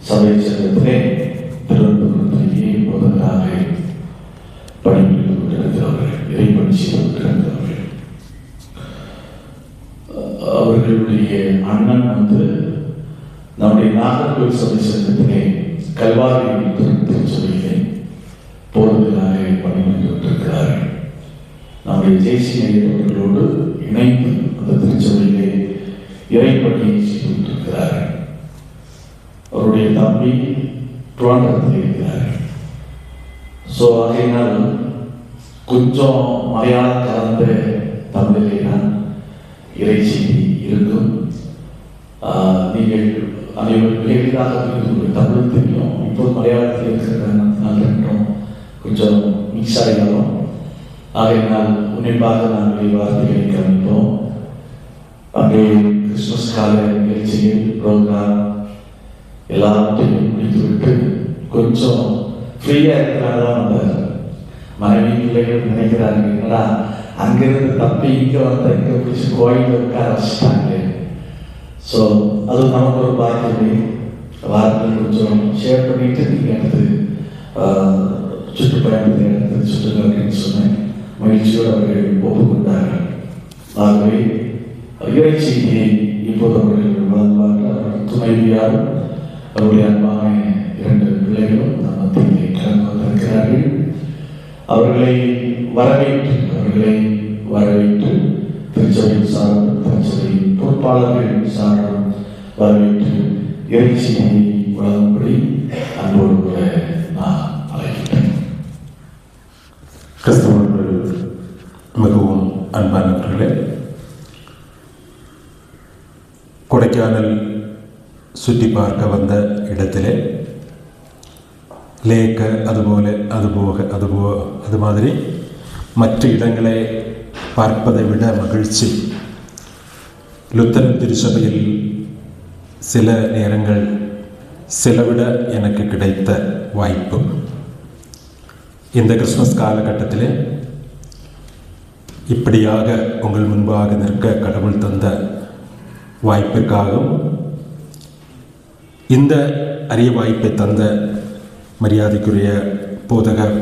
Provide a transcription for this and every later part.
சபை சங்கத்திலே திருவனந்தபுரத்திலேயே போதகராக பணிபுரிந்து கொண்டிருக்கிறவர்கள், இறைப்பணி செய்து கொண்டிருக்கிறவர்கள். அவர்களுடைய அண்ணன் நம்முடைய நாகர்கோவில் சபை சங்கத்திலே கல்வாரி திருச்சபையிலே போதகராக பணிபுரிந்து கொண்டிருக்கிறார்கள். நம்முடைய ஜெய்சி அவர்களோடு இணைந்து அந்த திருச்சபையிலே இறைப்பணியை செய்து கொண்டிருக்கிறார்கள். அவருடைய தம்பி திருவனந்தபுரத்தில் இருக்கிறார்கள். ஆகையினால் கொஞ்சம் மலையாளம் கலந்த தமிழிலே தான் இறைச்சி இருக்கும். நீங்கள் அனைவரும் எளிதாக தமிழ் தெரியும், இப்போது மலையாளத்தில் இருக்கிறதுனால ரெண்டும் கொஞ்சம் மிக்ஸ் ஆகிடும். ஆகையினால் உன்னிப்பாக நாங்கள் வார்த்தைகளை கவனிப்போம். அங்கே கிறிஸ்துமஸ் கால நிகழ்ச்சியில் ப்ரோக்ராம் எல்லாத்தையும் முடித்துவிட்டு கொஞ்சம் ஃப்ரீயாக இருக்கிறாங்களா நம்ம மனைவி பிள்ளைகள் நினைக்கிறாங்க, என்னடா அங்கிருந்து தப்பி இங்கே வந்தால் இங்கே பிடிச்சி கோயில் உட்கார வச்சுட்டாங்க. அது நமக்கு ஒரு பாக்கியம். வாரத்தில் கொஞ்சம் ஷேர் பண்ணிட்டு நீங்கள் எடுத்து சுற்றுப்பயணத்தை எடுத்து சுற்றுலா அப்படின்னு சொன்னேன். மகிழ்ச்சியோடு அவர்கள் ஒப்புக்கொண்டார்கள். ஆகவே இறைச்சியை இப்போது அவர்கள் வளர்ந்தார்கள். துணைவியாரும் அவருடைய அன்பான 2 பிள்ளைகளும் நம்ம மத்தியிலே கலந்து வந்திருக்கிறார்கள். அவர்களை வரவேற்று திருச்சபையின் சார்பும் திருச்சபை பொறுப்பாளர்கள் சார்பும் வரவேற்று இறைச்சியை வழங்கும்படி அன்போடு கூட நான் அழைக்கிறேன். கிறிஸ்தவர்கள் மிகவும் அன்பானவர்களே, கொடைக்கானல் சுற்றி பார்க்க வந்த இடத்திலே லேக்க அது மாதிரி மற்ற இடங்களை பார்ப்பதை விட மகிழ்ச்சி லுத்தரன் திருச்சபையில் சில நேரங்கள் செலவிட எனக்கு கிடைத்த வாய்ப்பு. இந்த கிறிஸ்துமஸ் காலகட்டத்திலே இப்படியாக உங்கள் முன்பாக நிற்க கடவுள் தந்த வாய்ப்பிற்காகவும் இந்த அரிய வாய்ப்பை தந்த மரியாதைக்குரிய போதகர்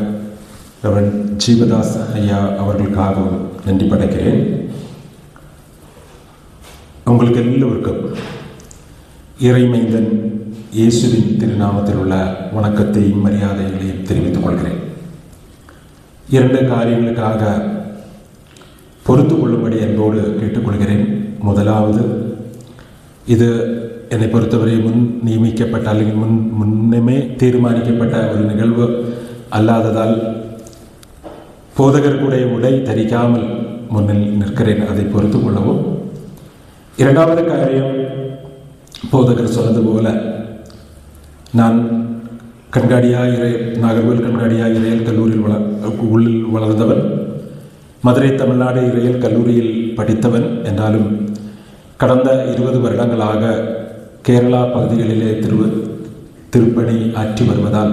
ரெவரண்ட் ஜீவதாஸ் ஐயா அவர்களுக்காகவும் நன்றி படைக்கிறேன். உங்களுக்கு எல்லோருக்கும் இறைமைந்தன் இயேசுவின் திருநாமத்தில் உள்ள வணக்கத்தையும் மரியாதைகளையும் தெரிவித்துக் கொள்கிறேன். 2 காரியங்களுக்காக பொறுத்து கொள்ளும்படி என்போடு கேட்டுக்கொள்கிறேன். முதலாவது, இது என்னை பொறுத்தவரை முன் நியமிக்கப்பட்ட அல்லது முன்னமே தீர்மானிக்கப்பட்ட ஒரு நிகழ்வு அல்லாததால் போதகர்களுடைய உடை தரிக்காமல் முன்னில் நிற்கிறேன். அதை பொறுத்து கொள்ளவும். 2வது காரியம், போதகர் சொன்னது போல நான் நாகர்கோவில் கண்காடியா இறையல் கல்லூரியில் உள்ளில் வளர்ந்தவன், மதுரை தமிழ்நாடு இறையல் கல்லூரியில் படித்தவன் என்றாலும் கடந்த 20 வருடங்களாக கேரளா பகுதிகளிலே திருப்பணி ஆற்றி வருவதால்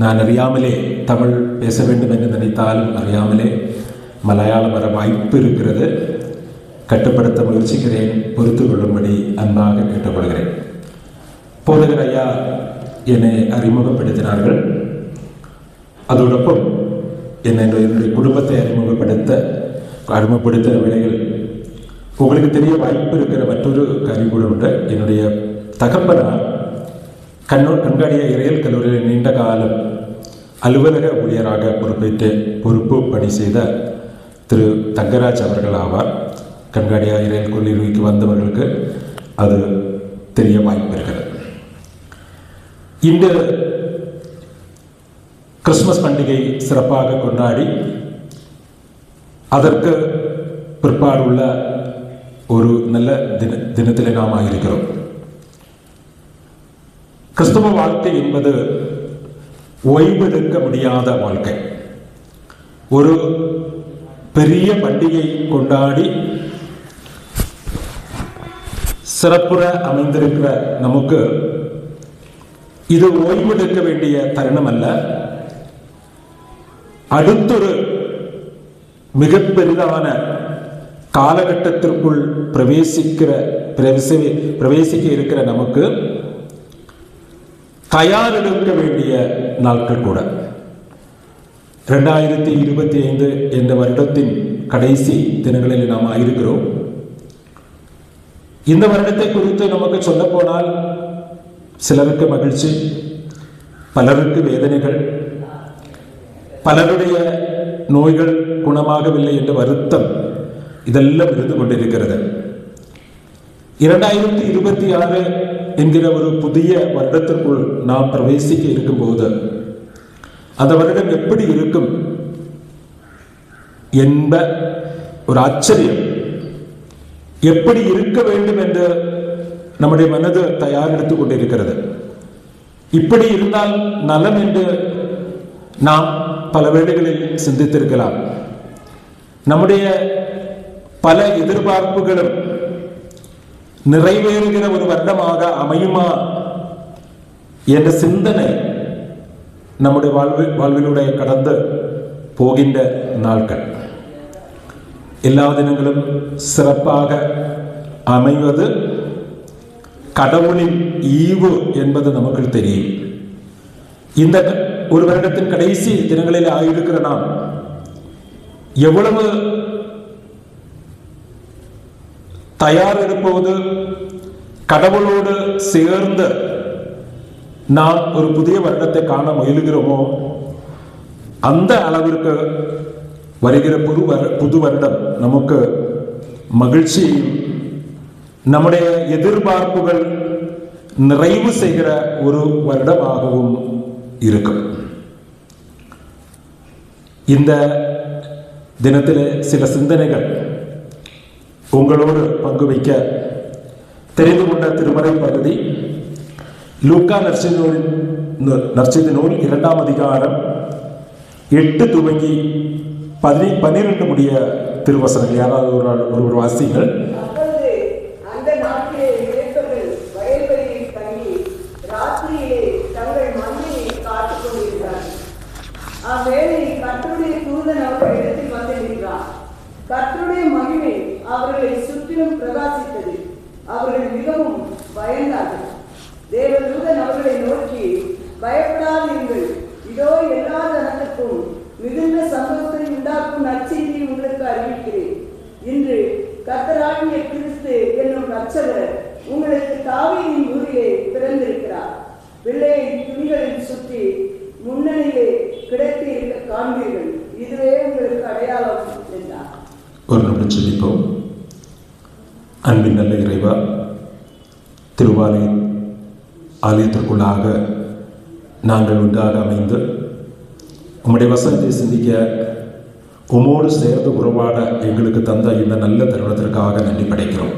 நான் அறியாமலே தமிழ் பேச வேண்டும் என்று நினைத்தாலும் அறியாமலே மலையாளம் வர வாய்ப்பு இருக்கிறது. கட்டுப்படுத்த முயற்சிக்கிறேன். பொறுத்து கொள்ளும்படி அன்பாக கேட்டுக்கொள்கிறேன். போதகர் ஐயா என்னை அறிமுகப்படுத்தினார்கள். அதோடொപ്പം என்னுடைய குடும்பத்தை அறிமுகப்படுத்த வேளையில் உங்களுக்கு தெரிய வாய்ப்பு இருக்கிற மற்றொரு காரியம் கூட உண்டு. என்னுடைய தகப்பனார் கண்காடியா இறையல் கல்லூரியில் நீண்ட காலம் அலுவலக ஊழியராக பொறுப்பு பணி செய்த திரு தங்கராஜ் அவர்கள் ஆவார். கண்காடியா இறையல் கல்லூரிக்கு வந்தவர்களுக்கு அது தெரிய வாய்ப்பு இருக்கிறது. இந்த கிறிஸ்துமஸ் பண்டிகை சிறப்பாக கொண்டாடி அதற்கு பிற்பாடுள்ள ஒரு நல்ல தினத்தில் நாம் இருக்கிறோம். கிறிஸ்தவ வாழ்க்கை என்பது ஓய்வெடுக்க முடியாத வாழ்க்கை. ஒரு பெரிய பண்டிகை கொண்டாடி சிறப்புற அமைந்திருக்கிற நமக்கு இது ஓய்வெடுக்க வேண்டிய தருணம் அல்ல. அடுத்தொரு மிக பெரிதான காலகட்டத்திற்குள் பிரவேசிக்க இருக்கிற நமக்கு தயாரெடுக்க வேண்டிய நாட்கள் கூட. 2025 என்ற வருடத்தின் கடைசி தினங்களில் நாம் ஆயிருக்கிறோம். இந்த வருடத்தை குறித்து நமக்கு சொல்ல போனால் சிலருக்கு மகிழ்ச்சி, பலருக்கு வேதனைகள், பலருடைய நோய்கள் குணமாகவில்லை என்ற வருத்தம் இதெல்லாம் இருந்து கொண்டிருக்கிறது. 2026 என்கிற ஒரு புதிய வருடத்திற்குள் நாம் பிரவேசிக்க இருக்கும்போது அந்த வருடம் எப்படி இருக்கும் என்ப ஒரு ஆச்சரியம். எப்படி இருக்க வேண்டும் என்று நம்முடைய மனது தயாரெடுத்துக் கொண்டிருக்கிறது. இப்படி இருந்தால் நலம் என்று நாம் பல வேளைகளில் சிந்தித்திருக்கலாம். நம்முடைய பல எதிர்பார்ப்புகளும் நிறைவேறுகிற ஒரு வருடமாக அமையுமா என்ற சிந்தனை நம்முடைய வாழ்விலுடைய கடந்து போகின்ற நாட்கள். எல்லா தினங்களும் சிறப்பாக அமைவது கடவுளின் ஈவு என்பது நமக்கு தெரியும். இந்த ஒரு வருடத்தின் கடைசி தினங்களில் ஆயிருக்கிற நாம் எவ்வளவு தயார் எடுப்போது கடவுளோடு சேர்ந்து நாம் ஒரு புதிய வருடத்தை காண முயலுகிறோமோ அந்த அளவிற்கு வருகிற புது வருடம் நமக்கு மகிழ்ச்சியையும் நம்முடைய எதிர்பார்ப்புகள் நிறைவு செய்கிற ஒரு வருடமாகவும் இருக்கும். இந்த தினத்தில் சில சிந்தனைகள் உங்களோடு பங்கு வைக்க தெரிந்து கொண்ட திருமறை பகுதி லூக்கா நற்செய்தி நூல் 2ஆம் அதிகாரம் 8 துவங்கி 12 முடிய திருவசனங்கள். யாராவது ஒருவர் வாசிங்கள். கர்த்தருடைய மகிமை அவர்களை சுற்றிலும் பிரகாசித்தது. அவர்கள் மிகவும் பயந்தார்கள். தேவதூதன் அவர்களை நோக்கி, பயப்படாதீர்கள், இதோ எல்லா ஜனத்துக்கும் மிகுந்த சந்தோஷத்தை உண்டாக்கும் நற்செய்தியை உங்களுக்கு அறிவிக்கிறேன். இன்று கர்த்தராகிய கிறிஸ்து என்னும் இரட்சகர் உங்களுக்கு தாவீதின் ஊரிலே பிறந்திருக்கிறார். பிள்ளையை துணிகளில் சுற்றி முன்னணியிலே கிடத்தி இருக்க காண்பீர்கள். இதுவே உங்களுக்கு அடையாளம் என்றார். ஒரு நிமிடம் சிந்திப்போம். அன்பின் நல்ல இறைவா, திருவாலை ஆலயத்திற்குள்ளாக நாங்கள் ஒன்றாக அமைந்து உம்முடைய வசனத்தை சிந்திக்க உமோடு சேர்ந்து உறவாட எங்களுக்கு தந்த இந்த நல்ல தருணத்திற்காக நன்றி படைக்கிறோம்.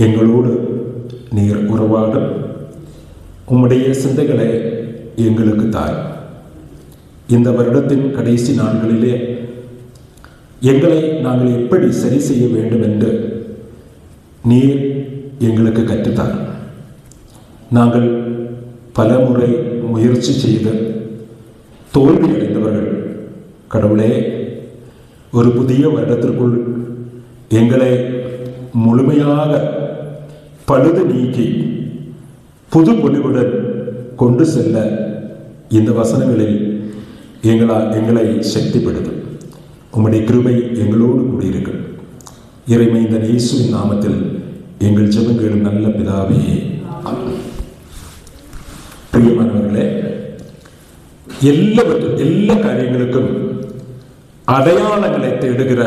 எங்களோடு நீர் உறவாடும் உம்முடைய சிந்தைகளை எங்களுக்கு தாய். இந்த வருடத்தின் கடைசி நாட்களிலே எங்களை நாங்கள் எப்படி சரி செய்ய வேண்டும் என்று நீர் எங்களுக்கு கற்றுத்தார். நாங்கள் பல முறை முயற்சி செய்து தோல்வி அடைந்தவர்கள். கடவுளே, ஒரு புதிய வருடத்திற்குள் எங்களை முழுமையாக பழுது நீக்கி புது பொலிவுடன் கொண்டு செல்ல இந்த வசனங்களில் எங்களை சக்திப்படுத்தும். உம்முடைய கிருபை எங்களோடு கூடியிருக்கும். இறைமை இந்த இயேசுவின் நாமத்தில் எங்கள் ஜெபங்களும் நல்ல பிதாவே. பிரியமானவர்களே, எல்லா காரியங்களுக்கும் அடையாளங்களை தேடுகிற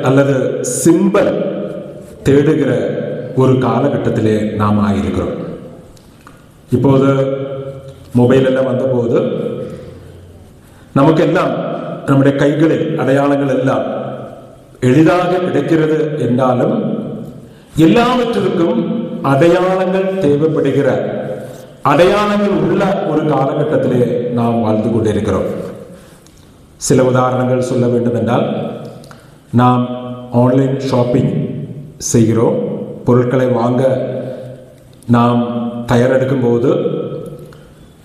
அல்லது சிம்பல் தேடுகிற ஒரு காலகட்டத்திலே நாம் ஆகியிருக்கிறோம். இப்போது மொபைல் எல்லாம் வந்தபோது நமக்கெல்லாம் நம்முடைய கைகளில் அடையாளங்கள் எல்லாம் எளிதாக கிடைக்கிறது என்றாலும் எல்லாவற்றிற்கும் அடையாளங்கள் தேவைப்படுகிற அடையாளங்கள் உள்ள ஒரு காலகட்டத்திலே நாம் வாழ்ந்து கொண்டிருக்கிறோம். சில உதாரணங்கள் சொல்ல வேண்டும் என்றால், நாம் ஆன்லைன் ஷாப்பிங் செய்கிறோம். பொருட்களை வாங்க நாம் தயாரெடுக்கும் போது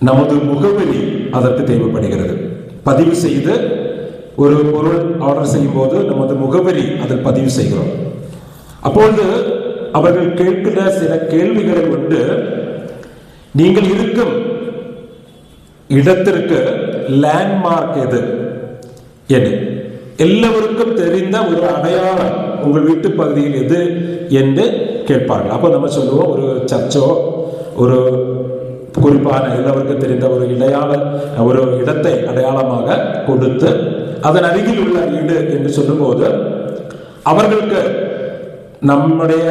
நமது முகவரி அதற்கு தேவைப்படுகிறது. பதிவு செய்து ஒரு பொருள் ஆர்டர் செய்யும் போது நமது முகவரி அதில் பதிவு செய்கிறோம். அப்பொழுது அவர்கள் கேட்கிற சில கேள்விகளை கொண்டு, நீங்கள் இருக்கும் இடத்திற்கு லேண்ட்மார்க் எது என்று, எல்லோருக்கும் தெரிந்த ஒரு அடையாளம் உங்கள் வீட்டு பகுதியில் எது என்று கேட்பார்கள். அப்போ நம்ம சொல்லுவோம், ஒரு சர்ச்சோ ஒரு குறிப்பான எல்லோருக்கும் தெரிந்த ஒரு இடத்தை அடையாளமாக கொடுத்து அதன் அருகில் உள்ள வீடு என்று சொல்லும்போது அவர்களுக்கு நம்முடைய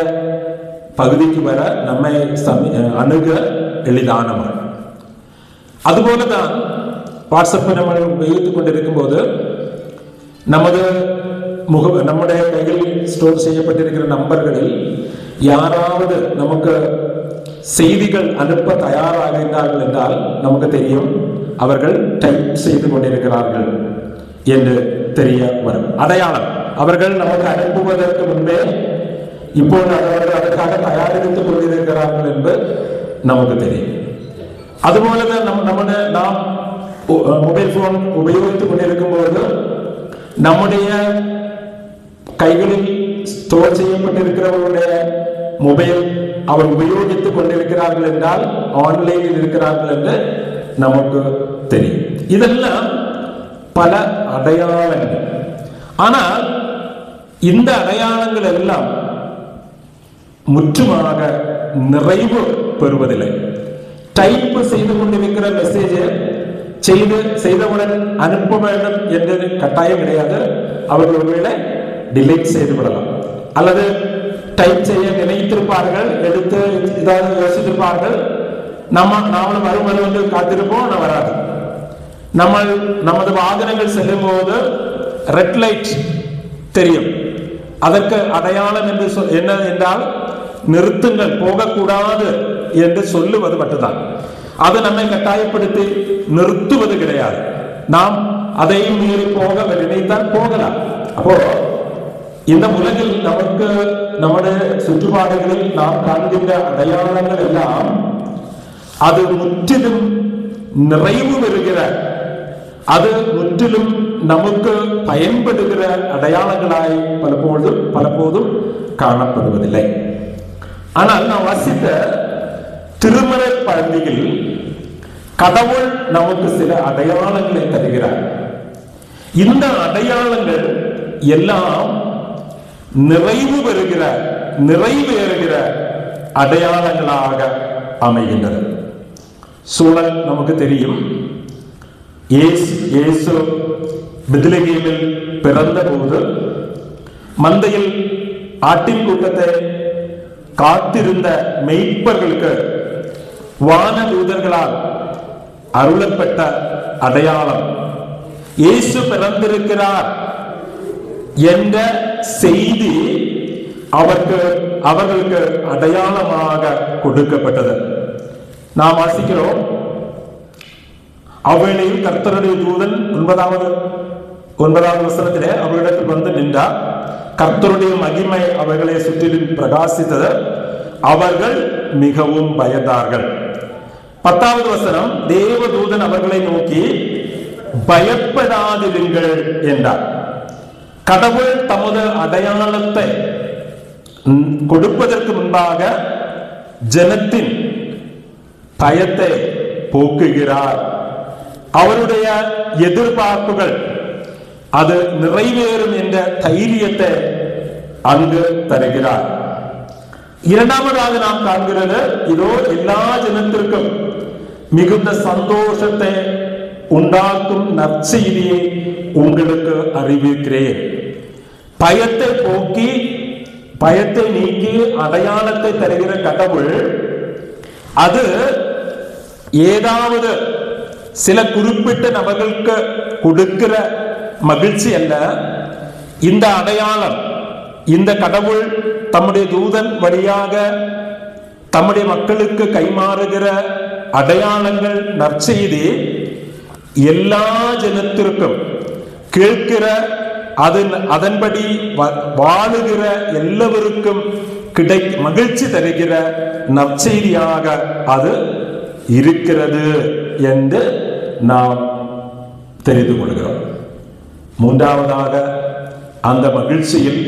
பகுதிக்கு வர நம்மை அணுக எளிதானவர். அதுபோலதான் வாட்ஸ்அப்பை நம்ம உபயோகித்துக் கொண்டிருக்கும் போது நம்முடைய கையில் ஸ்டோர் செய்யப்பட்டிருக்கிற நம்பர்களில் யாராவது நமக்கு செய்திகள் அனுப்ப தயாராகின்றார்கள் என்றால் நமக்கு தெரியும், அவர்கள் டைப் செய்து கொண்டிருக்கிறார்கள் என்று தெரிய வரும். அடையாளம் அவர்கள் நமக்கு அனுப்புவதற்கு முன்பே இப்போது அவர்கள் அதற்காக தயாரித்துக் கொண்டிருக்கிறார்கள் என்று நமக்கு தெரியும். அதுபோலதான் நாம் மொபைல் போன் உபயோகித்துக் கொண்டிருக்கும் போது நம்முடைய கைகளில் ஸ்டோர் செய்யப்பட்டிருக்கிறவர்களுடைய மொபைல் அவர் உபயோகித்துக் கொண்டிருக்கிறார்கள் என்றால் ஆன்லைனில் இருக்கிறார்கள் என்று நமக்கு தெரியும். இதெல்லாம் பல அடையாளங்கள். ஆனால் இந்த அடையாளங்கள் எல்லாம் முற்றுமாக நிறைவு பெறுவதில்லை. டைப் செய்து கொண்டிருக்கிற மெசேஜை செய்தவுடன் அனுப்ப வேண்டும் என்று கட்டாயம் கிடையாது. அவர்கள் ஒருவேளை டிலீட் செய்து விடலாம், அல்லது டைப் செய்ய நினைத்திருப்பார்கள், எடுத்து ஏதாவது யோசித்திருப்பார்கள். நாமளும் வரும் வந்து காத்திருப்போம், நான் வராது. நமது வாகனங்கள் செல்லும் போது ரெட் லைட் தெரியும். அதற்கு அடையாளம் என்று என்ன என்றால், நிறுத்துங்கள், போகக்கூடாது என்று சொல்லுவது மட்டும்தான். அது நம்மை கட்டாயப்படுத்தி நிறுத்துவது கிடையாது. நாம் அதையும் மீறி போக நினைத்தால் போகலாம். அப்போ இந்த உலகில் நமக்கு நம்முடைய சுற்றுப்பாடுகளில் நாம் காண்கின்ற அடையாளங்கள் எல்லாம் அது முற்றிலும் நிறைவு பெறுகிற, அது முற்றிலும் நமக்கு பயன்படுகிற அடையாளங்களாய் பலபோதும் காணப்படுவதில்லை. ஆனால் நாம் வாசித்த திருமறை பகுதியில் கடவுள் நமக்கு சில அடையாளங்களை தருகிறார். இந்த அடையாளங்கள் எல்லாம் நிறைவேறுகிற அடையாளங்களாக அமைகின்றது. சூழல் நமக்கு தெரியும். இயேசு பெத்லகேமில் பிறந்த போது மந்தையில் ஆட்டின் கூட்டத்தை காத்திருந்த மெய்ப்பர்களுக்கு வானதூதர்களால் அருளப்பட்ட அடையாளம் இயேசு பிறந்திருக்கிறார் என்ற செய்தி அவர்களுக்கு அடையாளமாக கொடுக்கப்பட்டது. நாம் வாசிக்கிறோம், அவ்வேளையில் கர்த்தருடைய தூதன் 9வது வசனத்திலே அவர்களிடத்தில் வந்து நின்றார். கர்த்தருடைய மகிமை அவர்களை சுற்றிலும் பிரகாசித்தது. அவர்கள் மிகவும் பயந்தார்கள். 10வது வசனம், தேவதூதன் அவர்களை நோக்கி பயப்படாதிருங்கள் என்றார். கடவுள் தமது அடையாளத்தை கொடுப்பதற்கு முன்பாக ஜனத்தின் பயத்தை போக்குகிறார். அவருடைய எதிர்பார்ப்புகள் அது நிறைவேறும் என்ற தைரியத்தை அங்கு தருகிறார். இரண்டாவதாக நாம் காண்கிறது, இதோ எல்லா ஜனத்திற்கும் மிகுந்த சந்தோஷத்தை உண்டாக்கும் நற்செய்தியை உங்களுக்கு அறிவிக்கிறேன். பயத்தை நீக்கி அடையாளத்தை தருகிற கடவுள் அது ஏதாவது சில குறிப்பிட்ட நபர்களுக்கு கொடுக்கிற மகிழ்ச்சி அல்ல. இந்த அடையாளம், இந்த கடவுள் தம்முடைய தூதன் வழியாக தம்முடைய மக்களுக்கு கைமாறுகிற அடையாளங்கள் நற்செய்தி எல்லா ஜனத்திற்கும் கேட்கிற அதன்படி வாழுகிற எல்லோருக்கும் மகிழ்ச்சி தருகிற நற்செய்தியாக அது இருக்கிறது என்று நாம் தெரிந்து கொள்கிறோம். மூன்றாவதாக, அந்த மகிழ்ச்சியில்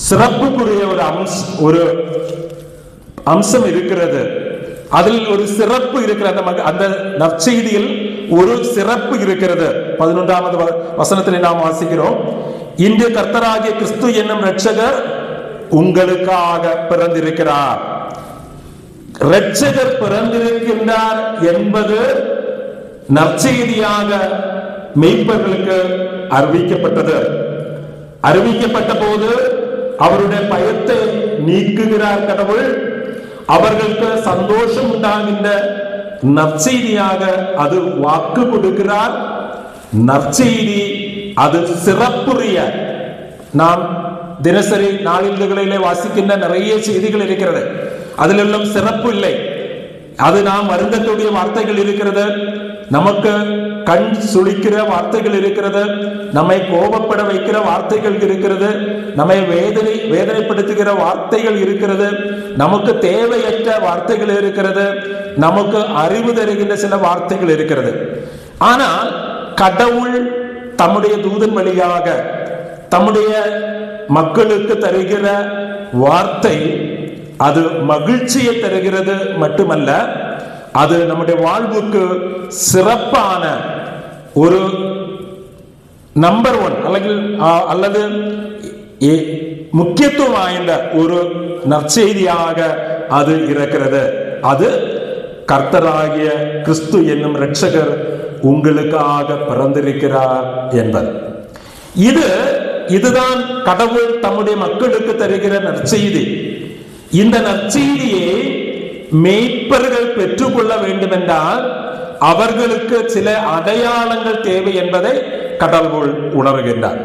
சிறப்புக்குரிய ஒரு அம்சம் இருக்கிறது. அதில் ஒரு சிறப்பு இருக்கிறது. அந்த நற்செய்தியில் ஒரு சிறப்பு இருக்கிறது. 11வது வசனத்தில் நாம் வாசிக்கிறோம், இன்று கர்த்தராகிய கிறிஸ்து என்னும் இரட்சகர் உங்களுக்காக பிறந்திருக்கிறார். இரட்சகர் பிறந்திருக்கின்றார் என்பது நற்செய்தியாக மெய்ப்பர்களுக்கு அறிவிக்கப்பட்ட போது அவருடைய பயத்தை நீக்குகிறார் கடவுள். அவர்களுக்கு சந்தோஷம் உண்டாகின்ற நற்செய்தியாக அது வாக்கு கொடுக்கிறார். நற்செய்தி அது சிறப்புரிய, நாம் தினசரி நாளிதழ்களிலே வாசிக்கின்ற நிறைய செய்திகள் இருக்கிறது. அதிலெல்லாம் சிறப்பு இல்லை. அது நாம் வருந்தக்கூடிய வார்த்தைகள் இருக்கிறது, நமக்கு கண் சுளிக்கிற வார்த்தைகள் இருக்கிறது, நம்மை கோபப்பட வைக்கிற வார்த்தைகள் இருக்கிறது, நம்மை வேதனைப்படுத்துகிற வார்த்தைகள் இருக்கிறது, நமக்கு தேவையற்ற வார்த்தைகள் இருக்கிறது, நமக்கு அறிவு தருகின்ற சில வார்த்தைகள் இருக்கிறது. ஆனால் கடவுள் தம்முடைய தூதன் வழியாக தம்முடைய மக்களுக்கு தருகிற வார்த்தை அது மகிழ்ச்சியை தருகிறது மட்டுமல்ல, அது நம்முடைய வாழ்வுக்கு சிறப்பான ஒரு நம்பர் 1 அல்லது முக்கியத்துவம் வாய்ந்த ஒரு நற்செய்தியாக அது இருக்கிறது. அது கர்த்தராகிய கிறிஸ்து என்னும் இரட்சகர் உங்களுக்காக பிறந்திருக்கிறார் என்பது. இதுதான் கடவுள் தம்முடைய மக்களுக்கு தருகிற நற்செய்தி. இந்த நற்செய்தியை மெய்ப்பர்கள் பெற்றுக்கொள்ள வேண்டும் என்றால் அவர்களுக்கு சில அடையாளங்கள் தேவை என்பதை கடவுள் உணர்கின்றார்.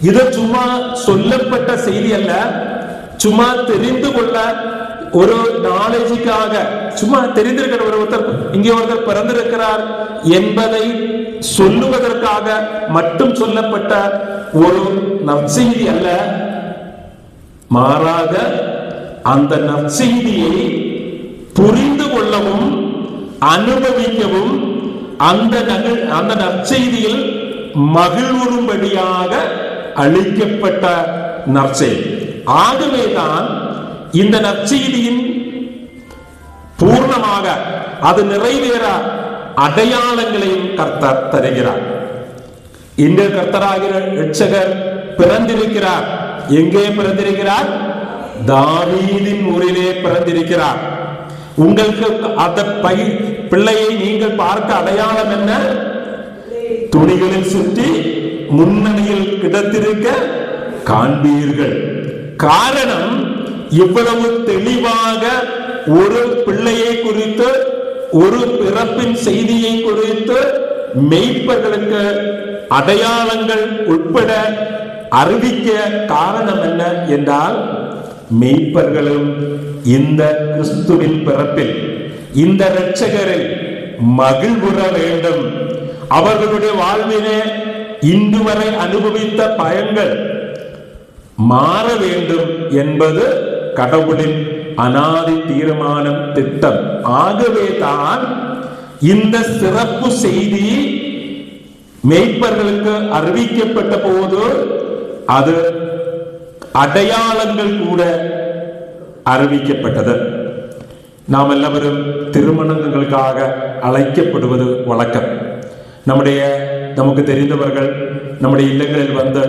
இது சும்மா சொல்லப்பட்ட செய்தி அல்ல, சும்மா தெரிந்து கொள்ள ஒரு நாலேஜுக்காக சும்மா தெரிந்திருக்கிற ஒருத்தர் பிறந்திருக்கிறார் என்பதை சொல்லுவதற்காக மட்டும் சொல்லப்பட்ட ஒரு நற்செய்தி அல்ல. மாறாக அந்த நற்செய்தியை புரிந்து கொள்ளவும் அனுபவிக்கவும் அந்த நற்செய்தியில் மகிழ்வுறும்படியாக அளிக்கப்பட்ட நற்செய்தி. ஆகவேதான் இந்த நற்செய்தியின் பூர்ணமாக அது நிறைவேற அடையாளங்களையும் கர்த்தர் தருகிறார். இன்று கர்த்தராகிற இரட்சகர் பிறந்திருக்கிறார். எங்கே பிறந்திருக்கிறார்? தாவீதின் ஊரிலே பிறந்திருக்கிறார். உங்களுக்கு அந்த பிள்ளையை நீங்கள் பார்க்க அடையாளம் என்ன? துணிகளில் சுற்றி முன்னணியில் கிடத்திருக்க காண்பீர்கள். காரணம், இவ்வளவு தெளிவாக ஒரு பிள்ளையை குறித்து, ஒரு பிறப்பின் செய்தியை குறித்து மெய்ப்பர்களுக்கு அடையாளங்கள் உட்பட அறிவிக்க காரணம் என்ன என்றால், மெய்ப்பர்களும் இந்த கிறிஸ்துவின் பிறப்பில், இந்த இரட்சகரில் மகிழ்வுற வேண்டும். அவர்களுடைய வாழ்விலே இன்று வரை அனுபவித்த பயங்கள் மாற வேண்டும் என்பது கடவுளின் அனாதி தீர்மானம், திட்டம். ஆகவே தான் இந்த சிறப்பு செய்தி மெய்ப்பர்களுக்கு அறிவிக்கப்பட்ட போது அது அடையாளங்கள் கூட அறிவிக்கப்பட்டது. நாம் எல்லாரும் திருமணங்களுக்காக அழைக்கப்படுவது வழக்கம். நமக்கு தெரிந்தவர்கள் நம்முடைய இல்லங்களில் வந்து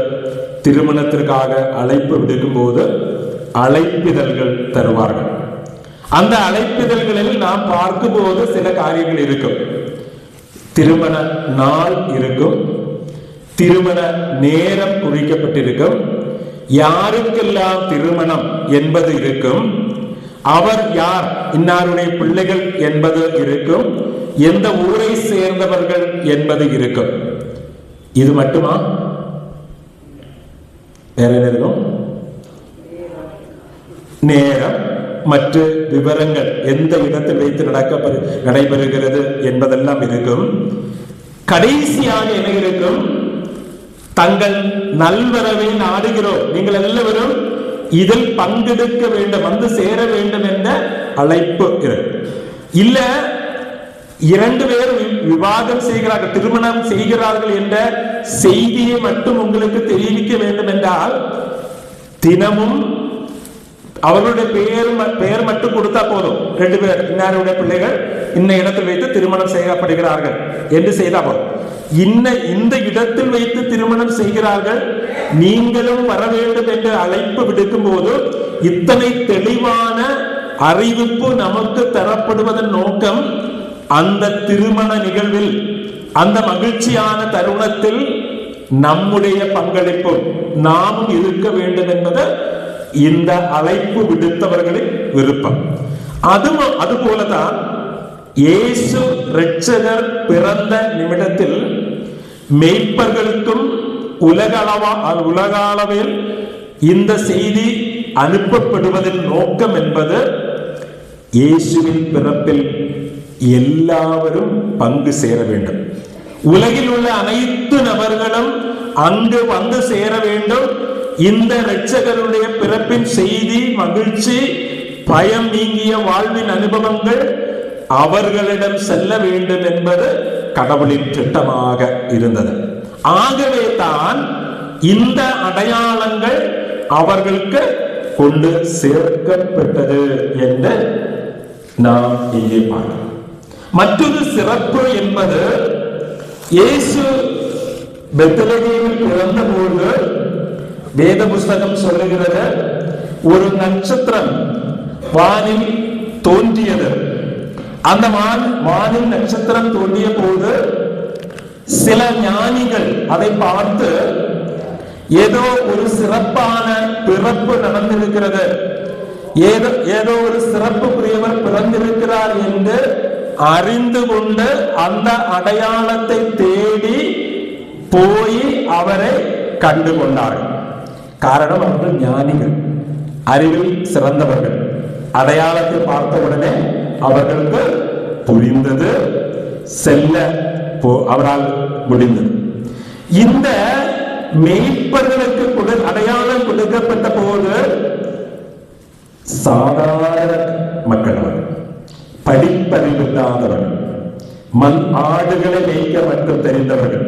திருமணத்திற்காக அழைப்பு விடுக்கும் போது அழைப்பிதழ்கள் தருவார்கள். அந்த அழைப்பிதழ்களில் நாம் பார்க்கும்போது சில காரியங்கள் இருக்கும். திருமண நாள் இருக்கும், திருமண நேரம் குறிக்கப்பட்டிருக்கும், யாருக்கெல்லாம் திருமணம் என்பது இருக்கும், அவர் யார், இன்னாருடைய பிள்ளைகள் என்பது இருக்கும், எந்த ஊரை சேர்ந்தவர்கள் என்பது இருக்கும். இது மட்டுமா? வேற என்ன இருக்கும்? நேரம், மற்ற விவரங்கள் எந்த இடத்தில் வைத்து நடைபெறுகிறது என்பதெல்லாம் இருக்கும். கடைசியாக என்ன இருக்கும்? தங்கள் நல்வரவை நாடுகிறோம், நீங்கள் எல்லாரும் இதில் பங்கெடுக்க வேண்டும், வந்து சேர வேண்டும் என்ற அழைப்பு இல்ல. 2 பேர் விவாதம் செய்கிறார்கள், திருமணம் செய்கிறார்கள் என்ற செய்தியை மட்டும் உங்களுக்கு தெரிவிக்க வேண்டும் என்றால் தினமும் அவர்களுடைய பெயர் மட்டும் கொடுத்தா போதும். 2 பேர் இன்னாருடைய பிள்ளைகள் இன்ன இடத்தில் வைத்து திருமணம் செய்யப்படுகிறார்கள் என்று செய்தா போதும். இந்த இடத்தில் வைத்து திருமணம் செய்கிறார்கள், நீங்களும் வர வேண்டும் என்று அழைப்பு விடுக்கும் போது இத்தனை தெளிவான அறிவிப்பு நமக்கு தரப்படுவதன் நோக்கம் அந்த திருமண நிகழ்வில், அந்த மகிழ்ச்சியான தருணத்தில் நம்முடைய பங்களிப்பும் நாமும் இருக்க வேண்டும் என்பது இந்த அழைப்பு விடுத்தவர்களின் விருப்பம். அதுபோலதான் இயேசு இரட்சகர் பிறந்த நிமிடத்தில் மேய்ப்பர்களுக்கும் உலக அளவில் இந்த செய்தி அனுப்பப்படுவதன் நோக்கம் என்பது இயேசுவின் பிறப்பில் எல்லாரும் பங்கு சேர வேண்டும். உலகில் உள்ள அனைத்து நபர்களும் அங்கு வந்து சேர வேண்டும். இந்த இரட்சகருடைய பிறப்பின் செய்தி, மகிழ்ச்சி, பயம் நீங்கிய வாழ்வின் அனுபவங்கள் அவர்களிடம் செல்ல வேண்டும் என்பது கடவுளின் திட்டமாக இருந்தது. ஆகவே தான் இந்த அடையாளங்கள் அவர்களுக்கு கொண்டு சேர்க்கப்பட்டது என்று நாம் இங்கே பார்க்கிறோம். மற்றொரு சிறப்பு என்பது, இயேசு பெத்லகேமில் பிறந்தபோது வேத புஸ்தகம் சொல்லுகிறது, ஒரு நட்சத்திரம் வானில் தோன்றியது. அந்த வானில் நட்சத்திரம் தோன்றிய போது சில ஞானிகள் அதை பார்த்து ஏதோ ஒரு சிறப்பான பிறப்பு நடந்திருக்கிறது, ஏதோ ஒரு சிறப்புக்குரியவர் பிறந்திருக்கிறார் என்று அறிந்து கொண்டு அந்த அடையாளத்தை தேடி போய் அவரை கண்டு கொண்டார்கள். காரணம், அவர்கள் ஞானிகள், அறிவில் சிறந்தவர்கள். அடையாளத்தை பார்த்த உடனே அவர்களுக்கு புரிந்தது, செல்ல அவரால் முடிந்தது. இந்த மேய்ப்பர்களுக்கு அடையாளம் கொடுக்கப்பட்ட போது சாதாரண மக்கள், படிப்பறிவில்லாதவர்கள், ஆடுகளை மேய்க்க மட்டும் தெரிந்தவர்கள்,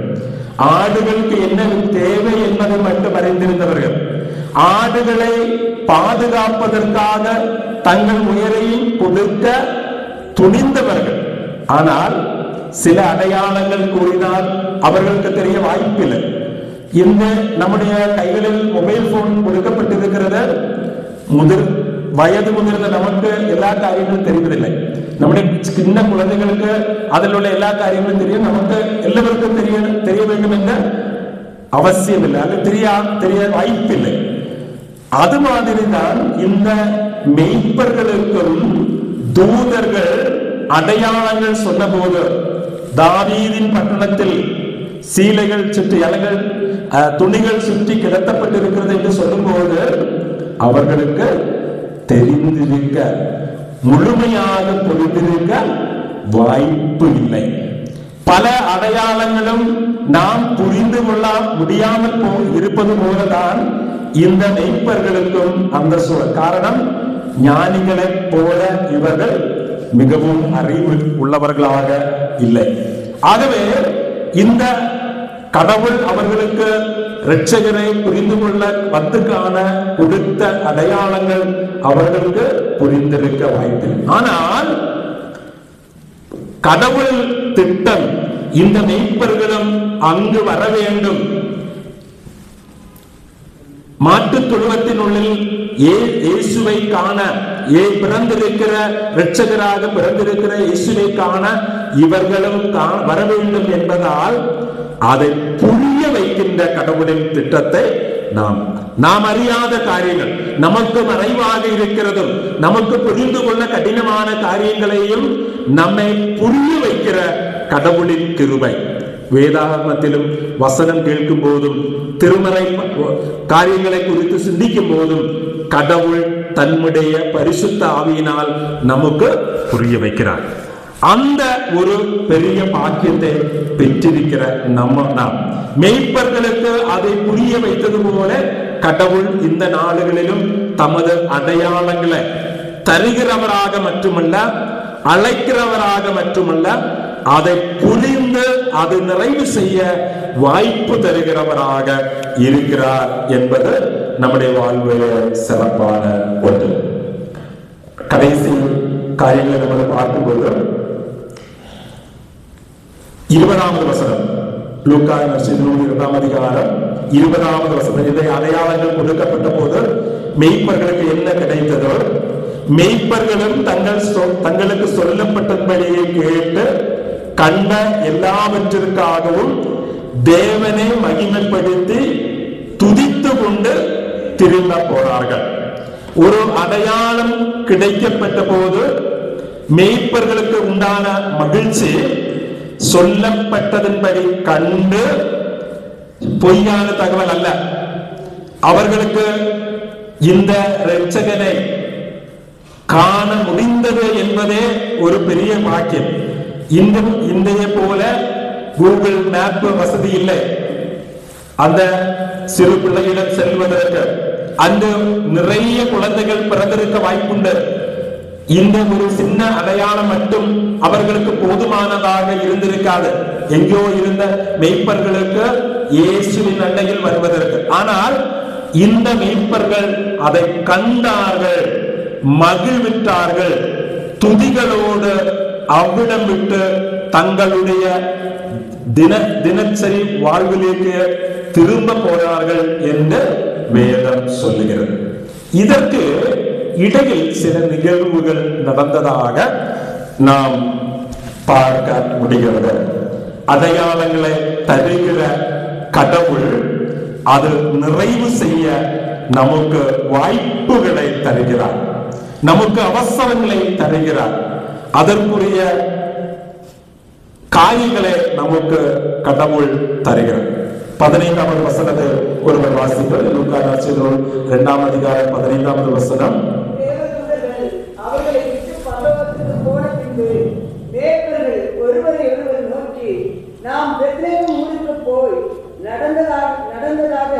ஆடுகளுக்கு என்ன தேவை என்பதை மட்டும் அறிந்திருந்தவர்கள், ஆடுகளை பாதுகாப்பதற்காக தங்கள் உயிரையும் கொடுக்க துணிந்தவர்கள். ஆனால் சில அடையாளங்கள் கூறினால் அவர்களுக்கு தெரிய வாய்ப்பில்லை. இந்த நம்முடைய கைகளில் மொபைல் போன் கொடுக்கப்பட்டிருக்கிறது. வயது முதிர்ந்த நமக்கு எல்லா காரியங்களும் தெரிவதில்லை. நம்முடைய சின்ன குழந்தைகளுக்கு அதில் உள்ள எல்லா காரியங்களும் தெரியும். நமக்கு எல்லாருக்கும் தெரிய வேண்டும் என்ற அவசியம் இல்லை, அது தெரிய வாய்ப்பில்லை. அது மாதிரிதான் இந்த மெய்ப்பர்களுக்கும் தூதர்கள் அடையாளங்கள் சொன்ன போது, தாவீதின் பட்டணத்தில் சீலைகள் சுற்றி துணிகள் சுற்றி கிடத்தப்பட்டிருக்கிறது என்று சொல்லும் போது அவர்களுக்கு தெரிந்திருக்க, முழுமையாக புரிந்திருக்க வாய்ப்பு இல்லை. பல அடையாளங்களும் நாம் புரிந்து கொள்ள முடியாமல் இருப்பது போலதான் இந்த மெய்ப்பர்களுக்கும் அந்த சூழல். காரணம், ஞானிகளை போல இவர்கள் மிகவும் அறிவு உள்ளவர்களாக இல்லை. ஆகவே இந்த கடவுள் அவர்களுக்கு இரட்சகரை புரிந்து கொள்ள வந்து காண கொடுத்த அடையாளங்கள் அவர்களுக்கு புரிந்திருக்க வாய்ப்பில்லை. ஆனால் கடவுள் திட்டம், இந்த மெய்ப்பர்களும் அங்கு வர வேண்டும், மாட்டுத் தொழுவத்தின் உள்ளில் இயேசுவை காண, பிறந்திருக்கிற இரட்சகராக பிறந்திருக்கிற இயேசுவை காண இவர்களும் வர வேண்டும் என்பதால் அதை புரிய வைக்கின்ற கடவுளின் திட்டத்தை நாம் அறியாத காரியங்கள், நமக்கு மறைவாக இருக்கிறதும் நமக்கு புரிந்து கொள்ள கடினமான காரியங்களையும் நம்மை புரிய வைக்கிற கடவுளின் கிருபை. வேதாகமத்திலும் வசனம் கேட்கும் போதும், திருமறை காரியங்களை குறித்து சிந்திக்கும் போதும் கடவுள் தன்னுடைய பரிசுத்த ஆவியினால் நமக்கு புரிய வைக்கிறார். அந்த ஒரு பெரிய பாக்கியத்தை பெற்றிருக்கிற நாம் மெய்ப்பர்களுக்கு அதை புரிய வைத்தது போல கடவுள் இந்த நாடுகளிலும் தமது அடையாளங்களை தருகிறவராக மட்டுமல்ல, அழைக்கிறவராக மட்டுமல்ல, அதை புரிந்து அது நிறைவு செய்ய வாய்ப்பு தருகிறவராக இருக்கிறார் என்பது நம்முடைய வாழ்வில் சிறப்பான ஒன்று. கடைசி காரியங்களை நம்ம பார்க்கும்போது 20வது வசனம், லூக்கா நற்செய்தி 2ஆம் அதிகாரம் 20வது வசனம். இந்த அடையாளங்கள் கொடுக்கப்பட்ட போது மெய்ப்பர்களுக்கு என்ன கிடைத்ததோ, மெய்ப்பர்களும் தங்களுக்கு சொல்லப்பட்டபடியை கேட்டு கண்ட எல்லாவற்றிற்காகவும் தேவனை மகிமைப்படுத்தி துதித்து கொண்டு திரும்ப போனார்கள். ஒரு அடையாளம் கிடைக்கப்பட்ட போது மெய்ப்பர்களுக்கு உண்டான மகிழ்ச்சி சொல்லப்பட்டதன்படி கண்டு பொய்யான தகவல் அல்ல. அவர்களுக்கு இந்த இரட்சகனை காண முடிந்தது என்பதே ஒரு பெரிய பாக்கியம். இன்றைய போல கூகுள் மேப் வசதி இல்லை. அந்த சிறு பிள்ளையிடம் செல்வதற்கு அங்கு நிறைய குழந்தைகள் பிறந்திருக்க வாய்ப்புண்டு. இந்த ஒரு சின்ன அடையாளம் மட்டும் அவர்களுக்கு போதுமானதாக இருந்திருக்காது, எங்கோ இருந்த மெய்ப்பர்களுக்கு இயேசுவின் அண்டையில் வருவதற்கு. ஆனால் இந்த மெய்ப்பர்கள் அதை கண்டார்கள், மகிழ்வித்தார்கள், துதிகளோடு அவ்விடம் விட்டு தங்களுடைய தினசரி வாழ்விலேக்கு திரும்ப போனார்கள் என்று வேதம் சொல்லுகிறது. இதற்கு இடையில் சில நிகழ்வுகள் நடந்ததாக நாம் பார்க்க முடிகிறது. அடையாளங்களை தருகிற கடவுள் அது நிறைவு செய்ய நமக்கு வாய்ப்புகளை தருகிறார், நமக்கு அவசரங்களை தருகிறார், அதற்குரிய காரியங்களை நமக்கு கடவுள் தருகிறார். 15வது வசனத்தை ஒருவர் வாசிப்பார். லூக்கா நற்செய்தி 2ஆம் அதிகாரம் 15வது வசனம். அவர்களை விட்டு பரலோகத்துக்கு போன பின்பு மேய்ப்பர்கள் ஒருவரை ஒருவர் நோக்கி, நாம் பெத்லகேம் ஊருக்கு போய் நடந்ததாக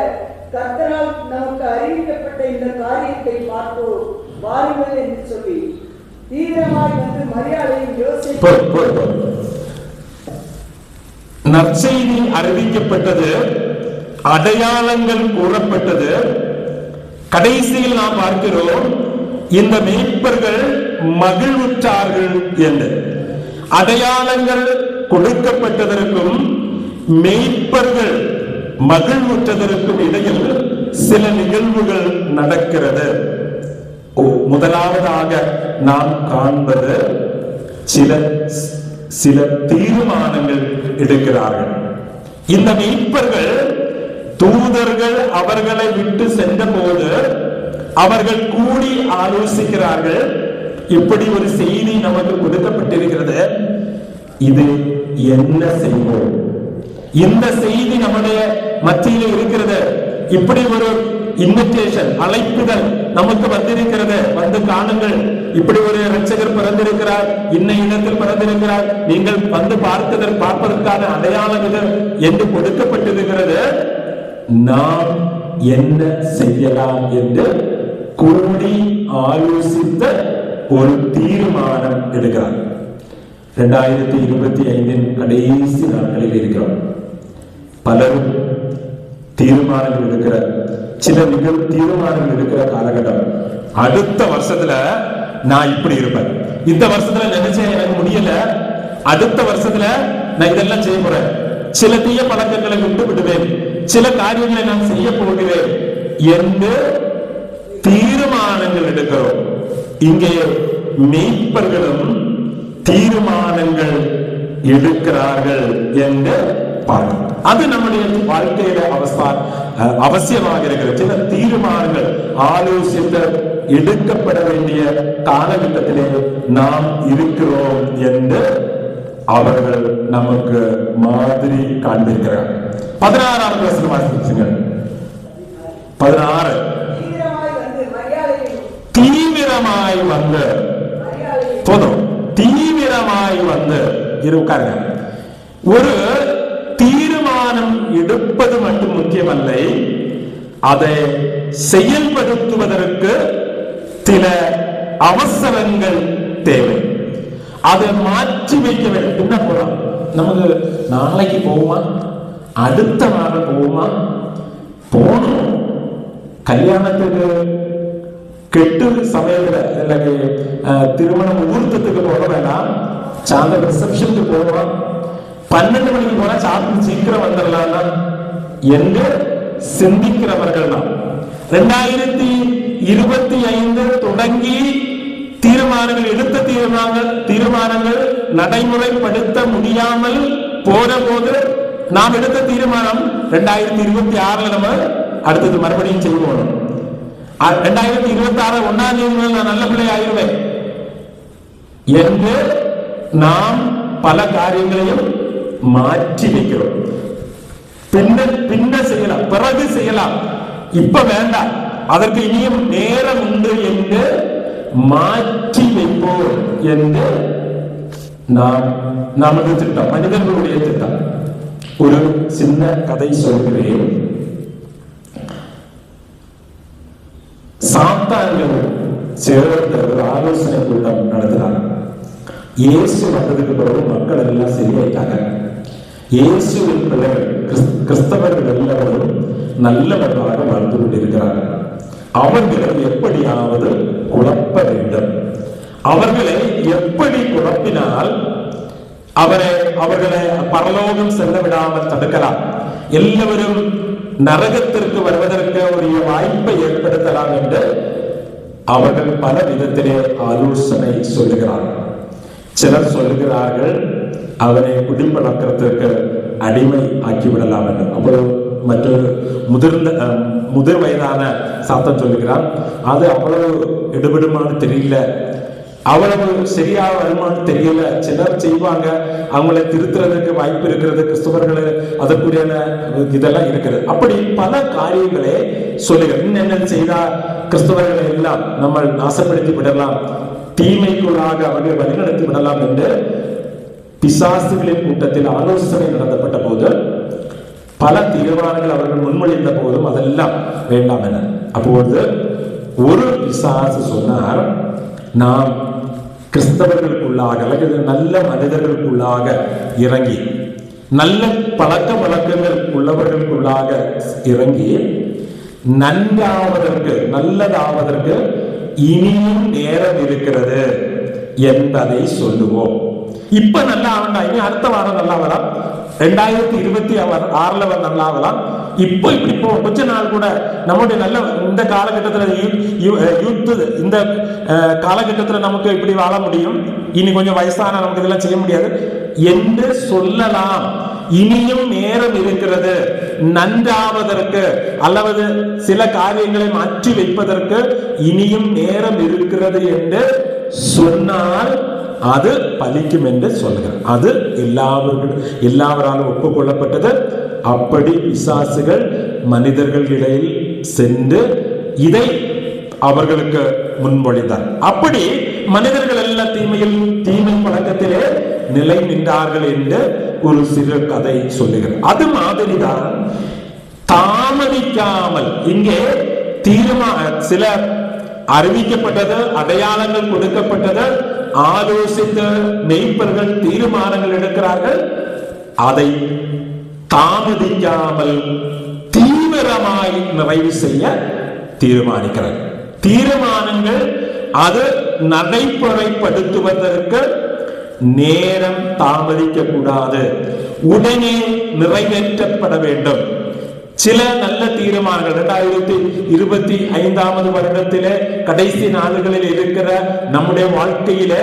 கர்த்தரால் நமக்கு அறிவிக்கப்பட்ட இந்த காரியத்தை பார்ப்போம் வாருங்கள் என்று சொல்லி தீவிரமாய் வந்து மரியாதையும் யோசித்து நற்செய்தி அறிவிக்கப்பட்டது, அடையாளங்கள் கூறப்பட்டது. கடைசியில் நாம் பார்க்கிறோம் இந்த மேய்ப்பர்கள் மகிழ்வுற்றார்கள் என்று. அடையாளங்கள் கொடுக்கப்பட்டதற்கும் மேய்ப்பர்கள் மகிழ்வுற்றதற்கும் இடையில் சில நிகழ்வுகள் நடக்கிறது. முதலாவதாக நாம் காண்பது சில தீர்மானங்கள் எடுக்கிறார்கள். இந்த மேய்ப்பர்கள் தூதர்கள் அவர்களை விட்டு சென்ற போது அவர்கள் கூடி ஆலோசிக்கிறார்கள். இப்படி ஒரு செய்தி நமக்கு கொடுக்கப்பட்டிருக்கிறது, இது என்ன செய்வோம்? இந்த செய்தி நம்முடைய மத்தியில் இருக்கிறது. இப்படி ஒரு இன்விடேஷன், அழைப்புதல் நமக்கு வந்திருக்கிறது, வந்து காணுங்கள், இப்படி ஒரு இரட்சகர் பிறந்திருக்கிறார், இன்ன இடத்தில் பிறந்திருக்கிறார், நீங்கள் வந்து பார்ப்பதற்கான அடையாளம் இது என்று கொடுக்கப்பட்டிருக்கிறது. நாம் என்ன செய்யலாம் என்று கூடி ஆலோசித்த ஒரு தீர்மானம் எடுக்கிறார். 2025 கடைசி நாட்களில் இருக்கிறோம். பலரும் தீர்மானங்கள் எடுக்கிற தீர்மானங்கள் எடுக்கிற காலகட்டம். அடுத்த வருஷத்துல நான் இப்படி இருப்பேன், இந்த வருஷத்துல நினைச்சேன் எனக்கு முடியல, அடுத்த வருஷத்துல நான் இதெல்லாம் செய்ய போறேன், சில தீய பழக்கங்களை விட்டு விடுவேன், சில காரியங்களை நான் செய்ய போகிறேன் என்று தீர்மானங்கள் எடுக்கிறோம். இங்கே மேய்ப்பர்களும் தீர்மானங்கள் எடுக்கிறார்கள் என்று பார்க்கிறோம். அது நம்முடைய வாழ்க்கையில அவசியமாக இருக்கிற சில தீர்மானங்கள் ஆலோசித்து எடுக்கப்பட வேண்டிய காலகட்டத்திலே நாம் இருக்கிறோம் என்று அவர்கள் நமக்கு மாதிரி காண்பிக்கிறார். 16வது வசனம் வாசிங்க. 16. தீவிரமாய் வந்து போதும், தீவிரமாய் வந்து இருக்காருங்க. ஒரு தீர்மானம் எடுப்பது மட்டும் முக்கியமல்ல, அதை செயல்படுத்துவதற்கு சில அவசரங்கள் தேவை. அதை மாற்றி வைக்க வேண்டும். என்ன போலாம், நமக்கு நாளைக்கு போகுமா, அடுத்த வாரம் போகுமா, போனோம் கல்யாணத்துக்கு கெட்டு சமயத்துல திருமண முகூர்த்தத்துக்கு போக வேண்டாம், சாந்த ரிசப்ஷனுக்கு போகலாம், 12 மணிக்கு போனா சாப்பிட்டு சீக்கிரம் வந்துடலாம் என்று சிந்திக்கிறவர்கள் தான். 2025 தொடங்கி தீர்மானங்கள் எடுத்த தீர்மானங்கள் நடைமுறைப்படுத்த முடியாமல் போற போது நாம் எடுத்த தீர்மானம் 2026 நம்ம அடுத்தது மறுபடியும் செய்வோம். 2026 1ஆம் தேதி நான் நல்ல பிள்ளை ஆகிடுவேன் என்று நாம் பல காரியங்களையும் மாற்றி வைக்கிறோம். பின்ன செய்யலாம், பிறகு செய்யலாம், இப்ப வேண்டாம், அதற்கு இனியும் நேரம் உண்டு என்று மாற்றி வைப்போம் என்று நமது திட்டம், மனிதர்களுடைய திட்டம். ஒரு சின்ன கதை சொல்கிறேன். சாத்தான்கள் சேர்ந்த ஒரு ஆலோசனை கூட்டம் நடத்தினாங்க. இயேசு வந்ததுக்கு பிறகு மக்கள் எல்லாம் சரியாயிட்டாங்க. இயேசுவின் பிள்ளைகள் கிறிஸ்தவர்கள் எல்லாரும் நல்லவர்களாக வாழ்ந்து கொண்டிருக்கிறார்கள். அவர்களை எப்படியாவது குழப்ப வேண்டும். அவர்களை எப்படி குழப்பினால் அவர்களை பரலோகம் செல்ல விடாமல் தடுக்கலாம், எல்லாவரும் நரகத்திற்கு வருவதற்கு ஒரு வாய்ப்பை ஏற்படுத்தலாம் என்று அவர்கள் பல விதத்திலே ஆலோசனை சொல்லுகிறார்கள். சிலர் சொல்லுகிறார்கள் அவனை குடிப்பழக்கத்திற்கு அடிமை ஆக்கிவிடலாம் என்று. அப்போது மற்றொரு முதிர் வயதான சாத்தன் சொல்லுகிறான், அது அவ்வளவு எடுபடுமான்னு தெரியல, அவ்வளவு சரியா வருமானு தெரியல, சிலர் செய்வாங்க, அவங்களை திருத்துறதுக்கு வாய்ப்பு இருக்கிறது, கிறிஸ்தவர்கள் அதற்குரிய இதெல்லாம் இருக்கிறது. அப்படி பல காரியங்களே சொல்லுகிறார். என்ன செய்தா கிறிஸ்தவர்களை எல்லாம் நம்ம நாசப்படுத்தி விடலாம், தீமைக்குள்ளாக அவர்கள் வழிநடத்தி விடலாம் என்று பிசாசுகளின் கூட்டத்தில் ஆலோசனை நடத்தப்பட்ட போது பல தீர்மானங்கள் அவர்கள் முன்மொழிந்த போதும் அதெல்லாம் வேண்டாம் என. அப்போது ஒரு பிசாசு சொன்னார், நாம் கிறிஸ்தவர்களுக்குள்ளாக அல்லது நல்ல மனிதர்களுக்குள்ளாக இறங்கி, நல்ல பழக்க வழக்கங்கள் உள்ளவர்களுக்குள்ளாக இறங்கி நல்லதாவதற்கு இனியும் நேரம் இருக்கிறது என்பதை சொல்லுவோம். இப்ப நல்லா ஆகலாம், இனி அடுத்த வாரம் நல்லா வரலாம், 2026 நல்லா ஆகலாம். இப்போ இப்படி கொஞ்ச நாள் கூட நம்முடைய நல்ல இந்த காலகட்டத்தில் யூத் இந்த காலகட்டத்தில் நமக்கு இப்படி வாழ முடியும், இனி கொஞ்சம் வயசான நமக்கு இதெல்லாம் செய்ய முடியாது என்று சொல்லலாம். இனியும் நேரம் இருக்கிறது, நன்றாவதற்கு அல்லது சில காரியங்களை மாற்றி வைப்பதற்கு இனியும் நேரம் இருக்கிறது என்று சொன்னால் அது பலிக்கும் என்று சொல்கிறார். அது எல்லாவராலும் ஒப்புக்கொள்ளப்பட்டது. அப்படி பிசாசுகள் மனிதர்கள் இடையில் சென்று இதை அவர்களுக்கு முன்மொழிந்தார். அப்படி மனிதர்கள் எல்லா தீமை பழக்கத்திலே நிலை நின்றார்கள் என்று ஒரு சிறு கதை சொல்லுகிறார். அது மாதிரிதான் தாமதிக்காமல் இங்கே சில அறிவிக்கப்பட்டது, அடையாளங்கள் கொடுக்கப்பட்டது, ஆலோசித்து மெய்ப்பர்கள் தீர்மானங்கள் எடுக்கிறார்கள். அதை தாமதிக்காமல் தீவிரமாய் நிறைவு செய்ய தீர்மானிக்கிறார். தீர்மானங்கள் அது நடைமுறைப்படுத்துவதற்கு நேரம் தாமதிக்க கூடாது, உடனே நிறைவேற்றப்பட வேண்டும். சில நல்ல தீர்மானங்கள் 2025 வருடத்திலே கடைசி நாடுகளில் இருக்கிற நம்முடைய வாழ்க்கையில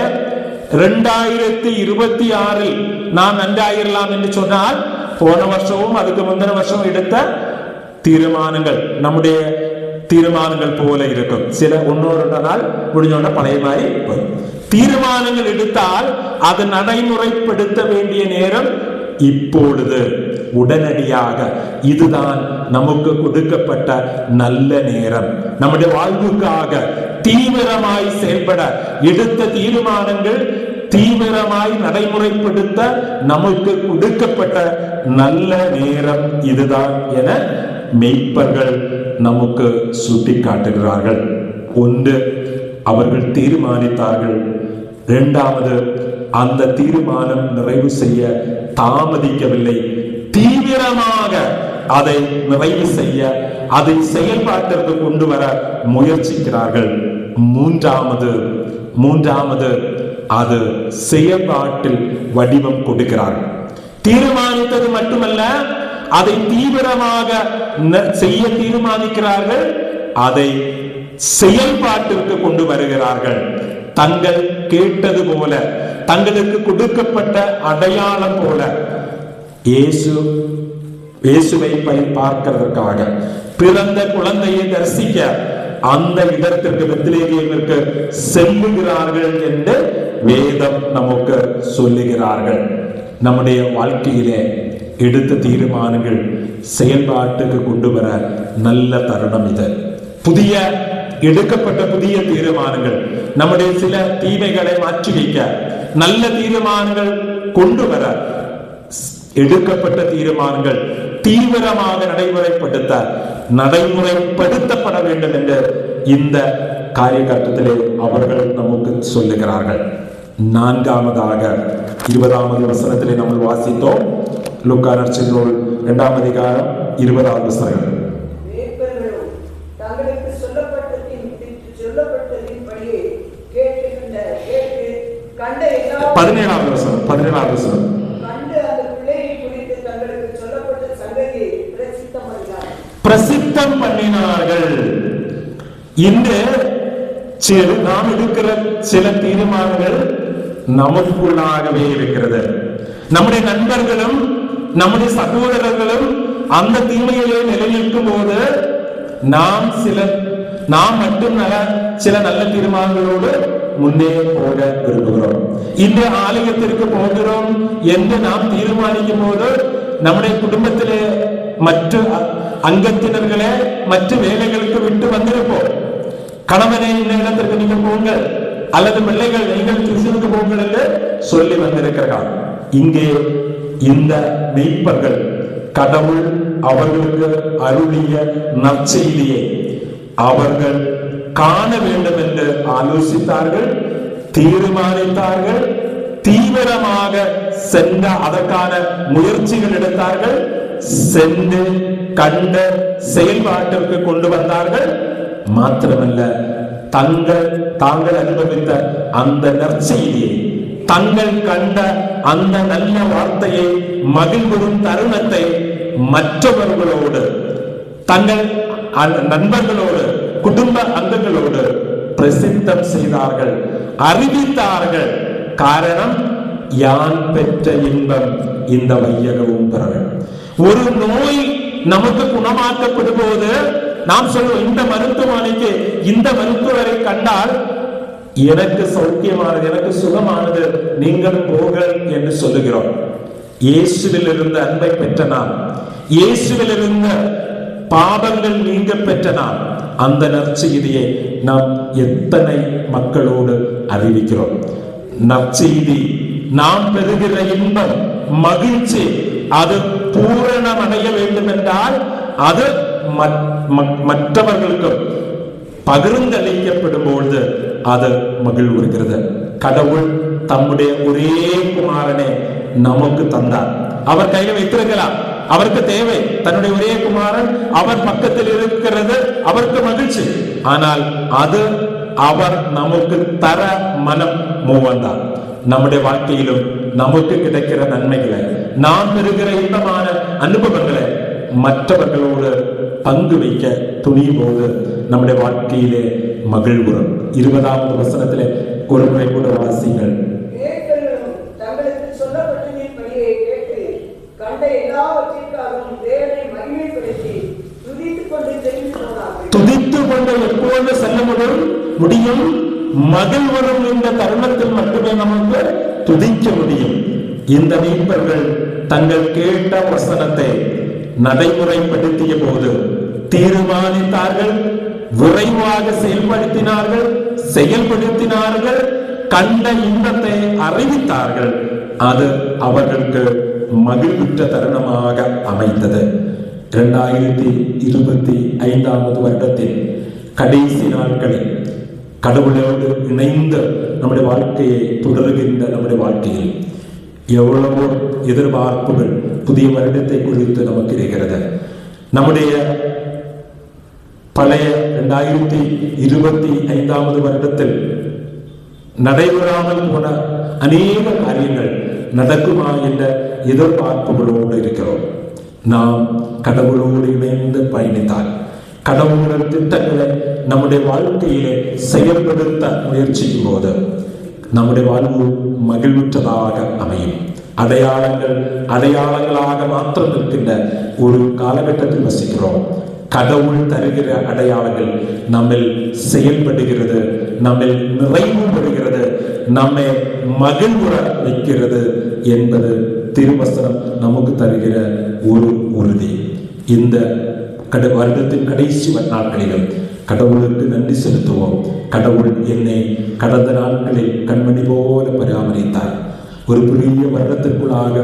2026 நான் நன்றாயிரலாம் என்று சொன்னால் போன வருஷமும் அதுக்கு முந்தின வருஷம் எடுத்த தீர்மானங்கள் நம்முடைய தீர்மானங்கள் போல இருக்கும். சில ஒன்னொரு நாள் முடிஞ்சோட பழைய மாதிரி தீர்மானங்கள் எடுத்தால் அது நடைமுறைப்படுத்த வேண்டிய நேரம் இப்பொழுது உடனடியாக இதுதான் நமக்கு கொடுக்கப்பட்ட நல்ல நேரம். நம்முடைய வாழ்வுக்காக தீவிரமாய் செயல்பட எடுத்த தீர்மானங்கள் தீவிரமாய் நடைமுறைப்படுத்த நமக்கு கொடுக்கப்பட்ட நல்ல நேரம் இதுதான் என மெய்ப்பர்கள் நமக்கு சுட்டி காட்டுகிறார்கள். ஒன்று, அவர்கள் தீர்மானித்தார்கள். இரண்டாவது, அந்த தீர்மானம் நிறைவு செய்ய தாமதிக்கவில்லை, தீவிரமாக அதை நிறைவு செய்ய, அதை செயல்பாட்டிற்கு கொண்டு வர முயற்சிக்கிறார்கள். மூன்றாவது அது செயல்பாட்டில் வடிவம் கொடுக்கிறார்கள். தீர்மானித்தது மட்டுமல்ல, அதை தீவிரமாக செய்ய தீர்மானிக்கிறார்கள், அதை செயல்பாட்டிற்கு கொண்டு வருகிறார்கள். தங்கள் கேட்டது போல, தங்களுக்கு கொடுக்கப்பட்ட அடையாளம் போல இயேசுவை பார்க்கிறதற்காக பிறந்த குழந்தையை தரிசிக்க அந்த இடத்திற்கு பெத்லகேமிற்கு செல்லுகிறார்கள் என்று வேதம் நமக்கு சொல்லுகிறார்கள். நம்முடைய வாழ்க்கையிலே எடுத்த தீர்மானங்கள் செயல்பாட்டுக்கு கொண்டு வர நல்ல தருணம் இது. எடுக்கப்பட்ட புதிய தீர்மானங்கள் நம்முடைய சில தீமைகளை மாற்றி வைக்க, நல்ல தீர்மானங்கள் கொண்டு வர எடுக்கப்பட்ட தீர்மானங்கள் தீவிரமாக நடைமுறைப்படுத்தப்பட வேண்டும் என்று இந்த காரியகட்டத்திலே அவர்கள் நமக்கு சொல்லுகிறார்கள். நான்காவதாக 20வது வசனத்திலே நம்ம வாசித்தோம். லூக்கா நற்செய்தி நூல் 2ஆம் அதிகாரம் 20வது வசனம். பதினேழாவது வசனம். பிரசித்தம் பண்ணினார்கள். இன்று நாம் எடுக்கிற சில தீர்மானங்கள் நமக்குள்ளாகவே இருக்கிறது. நம்முடைய நண்பர்களும் நம்முடைய சகோதரர்களும் அந்த தீமையிலே நிலைநிற்கும் போது நாம் மட்டும் சில நல்ல தீர்மானங்களோடு முன்னே போக விரும்புகிறோம். இந்த ஆலயத்திற்கு போகிறோம் என்று நாம் தீர்மானிக்கும் போது நம்முடைய குடும்பத்திலே மற்ற அங்கத்தினர்களே மற்ற வேலைகளுக்கு விட்டு வந்திருப்போம். கணவனை இந்த இடத்திற்கு நீங்கள் போங்கள், அல்லது பிள்ளைகள் நீங்கள் கிறிஸ்துவுக்கு போங்கள் என்று சொல்லி வந்திருக்கிறார். இங்கே இந்த மெய்ப்பர்கள் கடவுள் அவர்களுக்கு அருளிய நற்செய்தியை அவர்கள் காண வேண்டும் என்று ஆலோசித்தார்கள், தீர்மானித்தார்கள், தீவிரமாக சென்ற அதற்கான முயற்சிகள் எடுத்தார்கள், சென்று கண்ட செயல்பாட்டிற்கு கொண்டு வந்தார்கள். மாத்திரமல்ல, தாங்கள் அனுபவித்த அந்த நற்செய்தியை, தங்கள் கண்ட அந்த நல்ல வார்த்தையை, மகிழ்வுறும் தருணத்தை மற்றவர்களோடு, தங்கள் நண்பர்களோடு, குடும்ப அங்கங்களோடு பிரசித்தம் செய்தார்கள், அறிவித்தார்கள். காரணம், யான் பெற்ற இன்பம் இந்த வையகமும் பெறவும். ஒரு நோய் நமக்கு குணமாக்கப்படும் போது நாம் சொல்லுவோம், இந்த மருத்துவமனைக்கு இந்த மருத்துவரை கண்டால் எனக்கு சௌக்கியமானது, எனக்கு சுகமானது, நீங்கள் போங்கள் என்று சொல்லுகிறோம். இயேசுவில் இருந்த அன்பை பெற்ற நாம், இயேசுவில் இருந்த பாவங்கள் நீங்க பெற்ற நாம், அந்த நற்செய்தியை நாம் எத்தனை மக்களோடு அறிவிக்கிறோம். நற்செய்தி, நாம் பெறுகிற இன்பம், மகிழ்ச்சி, அது பூரணம் அடைய வேண்டும் என்றால் அது மற்றவர்களுக்கு பகிர்ந்தளிக்கப்படும் பொழுது அது மகிழ்வுறுகிறது. கடவுள் தம்முடைய ஒரே குமாரனை நமக்கு தந்தார். அவர் கையில் வைத்திருக்கலாம், அவருக்கு தேவை தன்னுடைய ஒரே குமாரன், அவர் பக்கத்தில் இருக்கிறது அவருக்கு மகிழ்ச்சி. ஆனால் அது அவர் நமக்கு தர மனம் மூவந்தார். நம்முடைய வாழ்க்கையிலும் நமக்கு கிடைக்கிற நன்மைகளை, நாம் பெறுகிற இன்பமான அனுபவங்களை மற்றவர்களோடு பங்கு வைக்க துணியும் போது நம்முடைய வாழ்க்கையிலே மகிழ்வுறும். 20வது வசனத்திலே ஒரு முறை கூட வாசிங்கள். துதித்து கொண்டு எப்போது செல்ல முடியும்? மகிழ்வரும் இந்த தருணத்தில் மட்டுமே நமக்கு துதிக்க முடியும். இந்த மீட்பர்கள் தங்கள் கேட்ட வசனத்தை நடைமுறைப்படுத்திய போது தீர்மானித்தார்கள், விரைவாக செயல்படுத்தினார்கள், கண்ட இன்பத்தை அறிவித்தார்கள். அது அவர்களுக்கு மகிழ்வுற்ற தருணமாக அமைந்தது. 2025 வருடத்தின் கடைசி நாட்களில் கடவுளோடு இணைந்து நம்முடைய வாழ்க்கையை தொடர்கின்ற நம்முடைய வாழ்க்கையில் எவ்வளவோ எதிர்பார்ப்புகள் புதிய வருடத்தை குறித்து நமக்கு இருக்கிறது. நம்முடைய பழைய 2025 வருடத்தில் நடைபெறாமல் போன அநேக காரியங்கள் நடக்குமா என்ற எதிர்பார்ப்புகளோடு இருக்கிறோம். நாம் கடவுளோடு இணைந்து பயணித்தால், கடவுளுடைய திட்டங்களை நம்முடைய வாழ்க்கையிலே செயல்படுத்த முயற்சிக்கும் போது நம்முடைய வாழ்வு மகிழ்வுற்றதாக அமையும். அடையாளங்களாக மாற்றம் இருக்கின்ற ஒரு காலகட்டத்தில் வசிக்கிறோம். கடவுள் தருகிற அடையாளங்கள் நம்மில் செயல்படுகிறது, நம்மில் நிறைவு பெறுகிறது, நம்மை மகிழ்வுற வைக்கிறது என்பது திருவசனம் நமக்கு தருகிற ஒரு உறுதி. இந்த வருடத்தின் கடைசி நாட்களிலும் கடவுளுக்கு நன்றி செலுத்துவோம். கடவுள் என்னை கடந்த நாட்களில் கண்மணி போல பராமரித்தார். ஒரு பெரிய வருடத்திற்குள்ளாக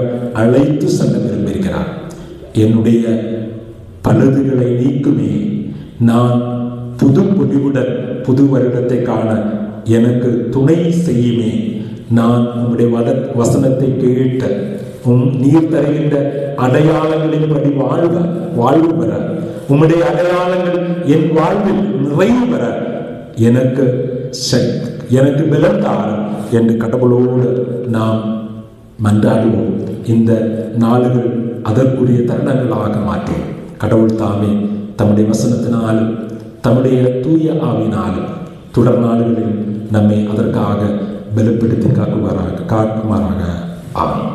அழைத்து செல்ல விரும்புகிறார். என்னுடைய பழுதுகளை நீக்குமே, நான் புது பொலிவுடன் புது வருடத்தை காண எனக்கு துணை செய்யுமே. நான் உம்முடைய வசனத்தை கேட்ட நீர் தருகின்ற அடையாளங்களின்படி வாழ்வு பெற, உம்முடைய அடையாளங்கள் என் வாழ்வில் நிறைவு பெற எனக்கு பலம் தாரும் என்று கடவுளோடு நாம் மன்றாடுவோம். இந்த நாளுகள் அதற்குரிய தருணங்களாக மாற்றும். கடவுள் தாமே தம்முடைய வசனத்தினாலும் தம்முடைய தூய ஆவினாலும் தொடர் நாடுகளில் நம்மை அதற்காக பலப்படுத்தி காக்குமாறாக. ஆமென்.